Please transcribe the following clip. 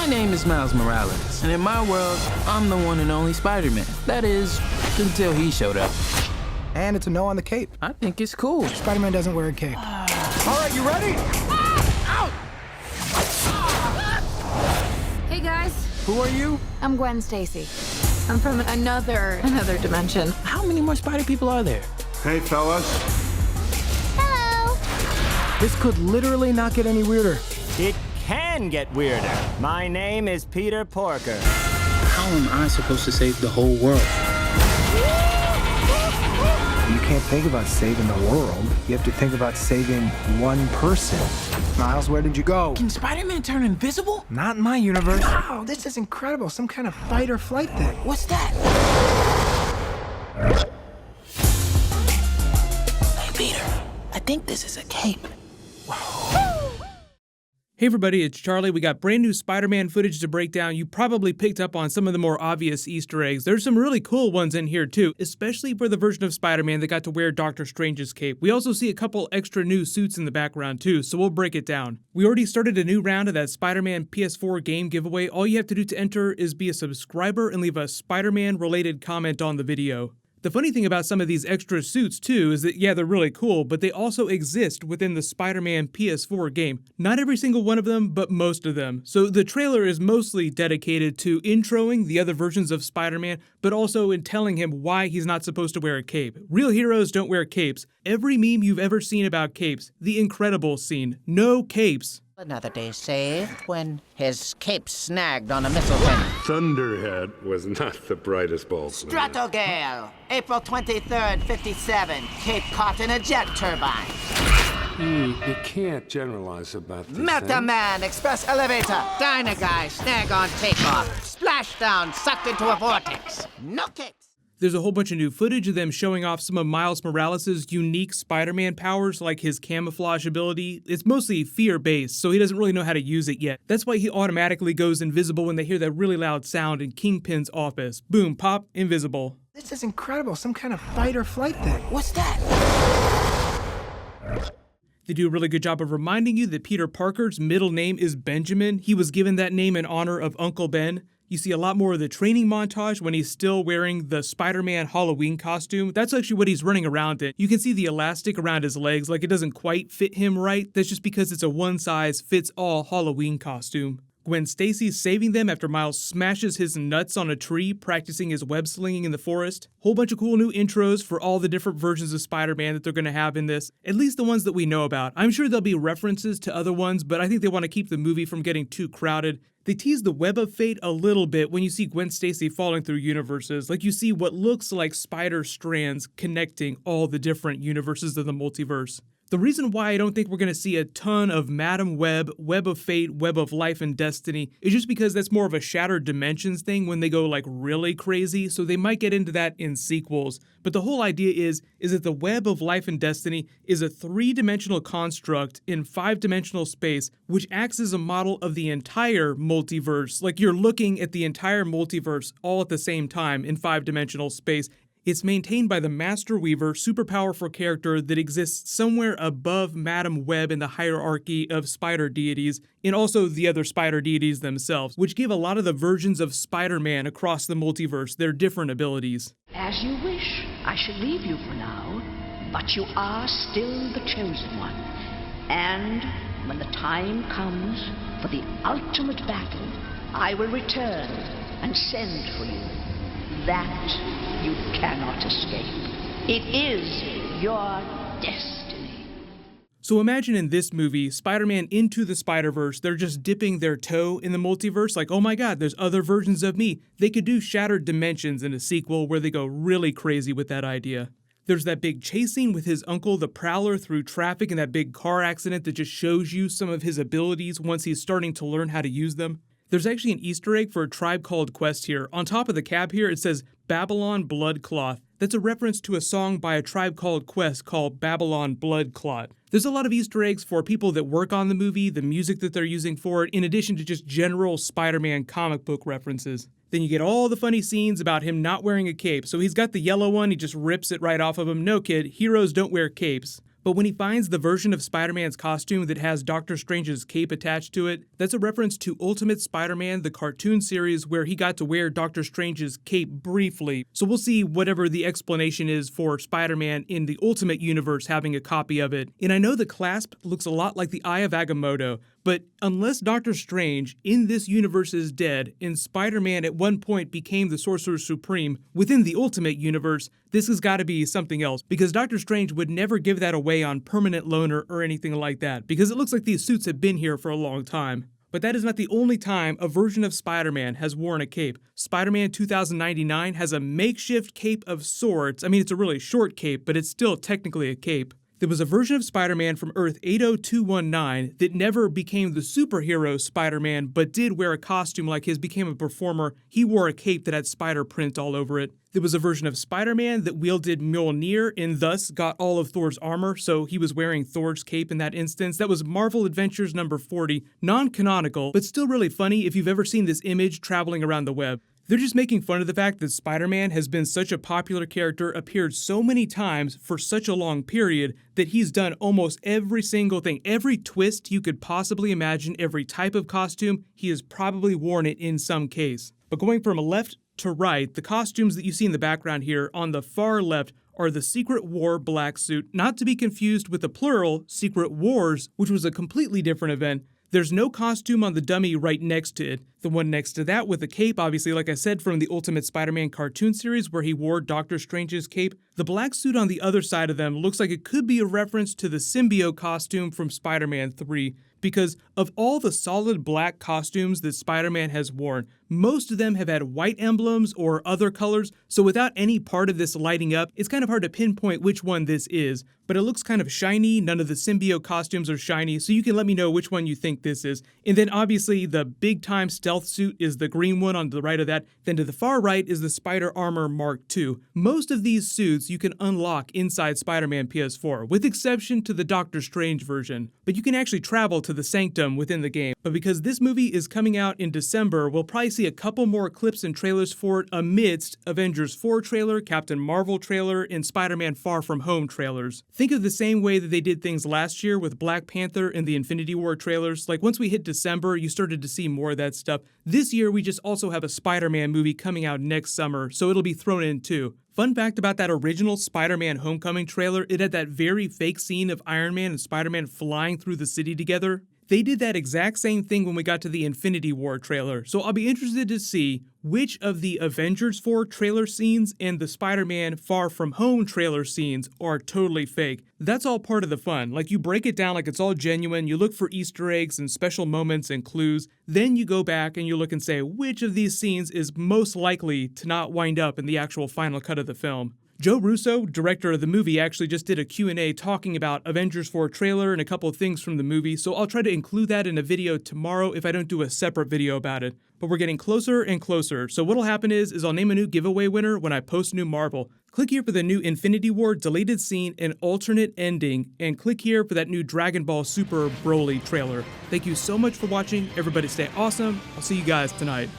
My name is Miles Morales, and in my world, I'm the one and only Spider-Man. That is, until he showed up. And it's a no on the cape. I think it's cool. Spider-Man doesn't wear a cape. All right, you ready? Hey guys, Who are you? I'm Gwen Stacy. I'm from another dimension. How many more Spider people are there? Hey, fellas. Hello. This could literally not get any weirder. It can get weirder. My name is Peter Porker. How am I supposed to save the whole world? You can't think about saving the world. You have to think about saving one person. Miles, where did you go? Can Spider-Man turn invisible? Not in my universe. Wow, this is incredible. Some kind of fight or flight thing. What's that? Hey, Peter. I think this is a cape. Hey everybody, it's Charlie. We got brand new Spider-Man footage to break down. You probably picked up on some of the more obvious Easter eggs. There's some really cool ones in here too, especially for the version of Spider-Man that got to wear Doctor Strange's cape. We also see a couple extra new suits in the background too, so we'll break it down. We already started a new round of that Spider-Man PS4 game giveaway. All you have to do to enter is be a subscriber and leave a Spider-Man related comment on the video. The funny thing about some of these extra suits too is that, yeah, they're really cool, but they also exist within the Spider-Man PS4 game. Not every single one of them, but most of them. So the trailer is mostly dedicated to introing the other versions of Spider-Man, but also in telling him why he's not supposed to wear a cape. Real heroes don't wear capes. Every meme you've ever seen about capes, the Incredibles scene, no capes. Another day saved when his cape snagged on a missile fin. Thunderhead was not the brightest bulb. Stratogale, April 23rd, 57. Cape caught in a jet turbine. You can't generalize about this. Metaman, express elevator. Dynaguy, snag on takeoff. Splashdown, sucked into a vortex. No capes. There's a whole bunch of new footage of them showing off some of Miles Morales' unique Spider-Man powers, like his camouflage ability. It's mostly fear-based, so he doesn't really know how to use it yet. That's why he automatically goes invisible when they hear that really loud sound in Kingpin's office. Boom, pop, invisible. This is incredible. Some kind of fight or flight thing. What's that? They do a really good job of reminding you that Peter Parker's middle name is Benjamin. He was given that name in honor of Uncle Ben. You see a lot more of the training montage when he's still wearing the Spider-Man Halloween costume. That's actually what he's running around in. You can see the elastic around his legs, like it doesn't quite fit him right. That's just because it's a one-size-fits-all Halloween costume. Gwen Stacy's saving them after Miles smashes his nuts on a tree, practicing his web slinging in the forest. Whole bunch of cool new intros for all the different versions of Spider-Man that they're going to have in this, at least the ones that we know about. I'm sure there'll be references to other ones, but I think they want to keep the movie from getting too crowded. They tease the web of fate a little bit when you see Gwen Stacy falling through universes, like you see what looks like spider strands connecting all the different universes of the multiverse. The reason why I don't think we're going to see a ton of Madam Web, Web of Fate, Web of Life and Destiny is just because that's more of a Shattered Dimensions thing when they go like really crazy, so they might get into that in sequels. But the whole idea is that the Web of Life and Destiny is a three-dimensional construct in five-dimensional space, which acts as a model of the entire multiverse. Like you're looking at the entire multiverse all at the same time in five-dimensional space. It's maintained by the Master Weaver, super powerful character that exists somewhere above Madam Web in the hierarchy of spider deities, and also the other spider deities themselves, which give a lot of the versions of Spider-Man across the multiverse their different abilities. As you wish, I shall leave you for now, but you are still the chosen one. And when the time comes for the ultimate battle, I will return and send for you. That you cannot escape. It is your destiny. So imagine in this movie, Spider-Man Into the Spider-Verse, they're just dipping their toe in the multiverse, like, oh my god, there's other versions of me. They could do Shattered Dimensions in a sequel where they go really crazy with that idea. There's that big chase scene with his uncle, the Prowler, through traffic and that big car accident that just shows you some of his abilities once he's starting to learn how to use them. There's actually an Easter egg for A Tribe Called Quest here. On top of the cab here, it says Babylon Blood Cloth. That's a reference to a song by A Tribe Called Quest called Babylon Blood Clot. There's a lot of Easter eggs for people that work on the movie, the music that they're using for it, in addition to just general Spider-Man comic book references. Then you get all the funny scenes about him not wearing a cape. So he's got the yellow one, he just rips it right off of him. No kid, heroes don't wear capes. But when he finds the version of Spider-Man's costume that has Doctor Strange's cape attached to it, that's a reference to Ultimate Spider-Man, the cartoon series where he got to wear Doctor Strange's cape briefly. So we'll see whatever the explanation is for Spider-Man in the Ultimate Universe having a copy of it. And I know the clasp looks a lot like the Eye of Agamotto, but unless Doctor Strange in this universe is dead and Spider-Man at one point became the Sorcerer Supreme within the Ultimate Universe, this has got to be something else, because Doctor Strange would never give that away on permanent loaner or anything like that, because it looks like these suits have been here for a long time. But that is not the only time a version of Spider-Man has worn a cape. Spider-Man 2099 has a makeshift cape of sorts. I mean, it's a really short cape, but it's still technically a cape. There was a version of Spider-Man from Earth 80219 that never became the superhero Spider-Man, but did wear a costume like his, became a performer. He wore a cape that had spider print all over it. There was a version of Spider-Man that wielded Mjolnir and thus got all of Thor's armor, so he was wearing Thor's cape in that instance. That was Marvel Adventures number 40, non-canonical, but still really funny if you've ever seen this image traveling around the web. They're just making fun of the fact that Spider-Man has been such a popular character, appeared so many times for such a long period, that he's done almost every single thing. Every twist you could possibly imagine, every type of costume, he has probably worn it in some case. But going from left to right, the costumes that you see in the background here on the far left are the Secret War black suit, not to be confused with the plural Secret Wars, which was a completely different event. There's no costume on the dummy right next to it. The one next to that with a cape, obviously, like I said, from the Ultimate Spider-Man cartoon series where he wore Doctor Strange's cape. The black suit on the other side of them looks like it could be a reference to the symbiote costume from Spider-Man 3, because of all the solid black costumes that Spider-Man has worn, most of them have had white emblems or other colors, so without any part of this lighting up, it's kind of hard to pinpoint which one this is. But it looks kind of shiny, none of the symbiote costumes are shiny, so you can let me know which one you think this is. And then obviously the big-time stealth suit is the green one on the right of that, then to the far right is the Spider Armor Mark II. Most of these suits you can unlock inside Spider-Man PS4, with exception to the Doctor Strange version. But you can actually travel to the Sanctum within the game. But because this movie is coming out in December, we'll probably see a couple more clips and trailers for it amidst Avengers 4 trailer, Captain Marvel trailer, and Spider-Man Far From Home trailers. Think of the same way that they did things last year with Black Panther and the Infinity War trailers. Like once we hit December, you started to see more of that stuff. This year, we just also have a Spider-Man movie coming out next summer, so it'll be thrown in too. Fun fact about that original Spider-Man Homecoming trailer, it had that very fake scene of Iron Man and Spider-Man flying through the city together. They did that exact same thing when we got to the Infinity War trailer, so I'll be interested to see which of the Avengers 4 trailer scenes and the Spider-Man Far From Home trailer scenes are totally fake. That's all part of the fun. Like, you break it down like it's all genuine, you look for Easter eggs and special moments and clues, then you go back and you look and say which of these scenes is most likely to not wind up in the actual final cut of the film. Joe Russo, director of the movie, actually just did a Q&A talking about Avengers 4 trailer and a couple of things from the movie, so I'll try to include that in a video tomorrow if I don't do a separate video about it. But we're getting closer and closer, so what'll happen is I'll name a new giveaway winner when I post new Marvel. Click here for the new Infinity War deleted scene and alternate ending, and click here for that new Dragon Ball Super Broly trailer. Thank you so much for watching, everybody stay awesome, I'll see you guys tonight.